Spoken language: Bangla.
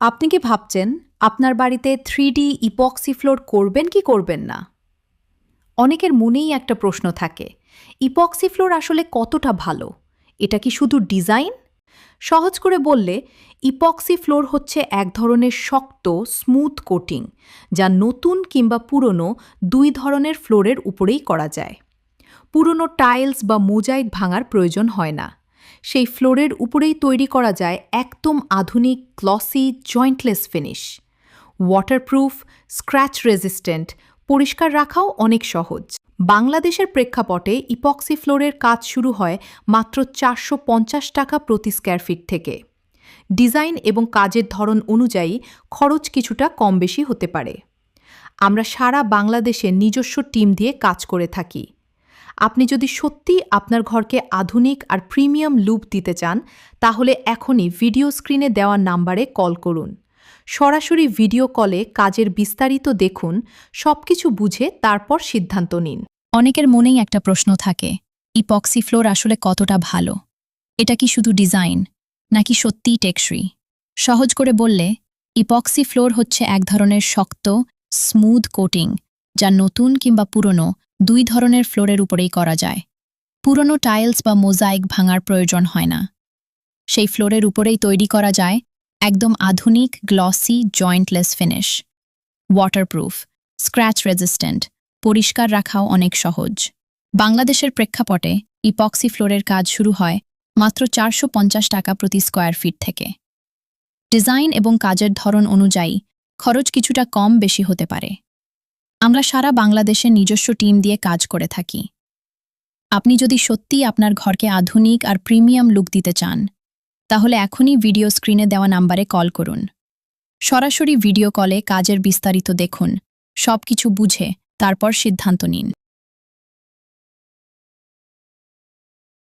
আপনি কি ভাবছেন আপনার বাড়িতে 3D ইপক্সি ফ্লোর করবেন কি করবেন না? অনেকের মনেই একটা প্রশ্ন থাকে, ইপক্সি ফ্লোর আসলে কতটা ভালো? এটা কি শুধু ডিজাইন? সহজ করে বললে, ইপক্সি ফ্লোর হচ্ছে এক ধরনের শক্ত, স্মুথ কোটিং, যা নতুন কিংবা পুরনো দুই ধরনের ফ্লোরের উপরেই করা যায়। পুরনো টাইলস বা মোজাইক ভাঙার প্রয়োজন হয় না। সেই ফ্লোরের উপরেই তৈরি করা যায় একদম আধুনিক glossy jointless finish. Waterproof, scratch resistant, পরিষ্কার রাখাও অনেক সহজ। বাংলাদেশের প্রেক্ষাপটে ইপক্সি ফ্লোরের কাজ শুরু হয় মাত্র ৪৫০ টাকা প্রতি স্কয়ার ফিট থেকে। ডিজাইন এবং কাজের ধরন অনুযায়ী খরচ কিছুটা কম বেশি হতে পারে। আমরা সারা বাংলাদেশে নিজস্ব টিম দিয়ে কাজ করে থাকি। আপনি যদি সত্যি আপনার ঘরকে আধুনিক আর প্রিমিয়াম লুক দিতে চান, তাহলে এখনই ভিডিও স্ক্রিনে দেওয়া নাম্বারে কল করুন। সরাসরি ভিডিও কলে কাজের বিস্তারিত দেখুন, সবকিছু বুঝে তারপর সিদ্ধান্ত নিন। অনেকের মনেই একটা প্রশ্ন থাকে, ইপক্সি ফ্লোর আসলে কতটা ভালো? এটা কি শুধু ডিজাইন নাকি সত্যিই টেকসই? সহজ করে বললে, ইপক্সি ফ্লোর হচ্ছে এক ধরনের শক্ত, স্মুথ কোটিং, যা নতুন কিংবা পুরনো দুই ধরনের ফ্লোরের উপরেই করা যায়। পুরনো টাইলস বা মোজাইক ভাঙার প্রয়োজন হয় না। সেই ফ্লোরের উপরেই তৈরি করা যায় একদম আধুনিক glossy jointless finish. Waterproof, scratch resistant, পরিষ্কার রাখাও অনেক সহজ। বাংলাদেশের প্রেক্ষাপটে ইপক্সি ফ্লোরের কাজ শুরু হয় মাত্র ৪৫০ টাকা প্রতি স্কয়ার ফিট থেকে। ডিজাইন এবং কাজের ধরন অনুযায়ী খরচ কিছুটা কম বেশি হতে পারে। আমরা সারা বাংলাদেশে নিজস্ব টিম দিয়ে কাজ করে থাকি। আপনি যদি সত্যিই আপনার ঘরকে আধুনিক আর প্রিমিয়াম লুক দিতে চান, তাহলে এখনই ভিডিও স্ক্রিনে দেওয়া নাম্বারে কল করুন। সরাসরি ভিডিও কলে কাজের বিস্তারিত দেখুন, সবকিছু বুঝে তারপর সিদ্ধান্ত নিন।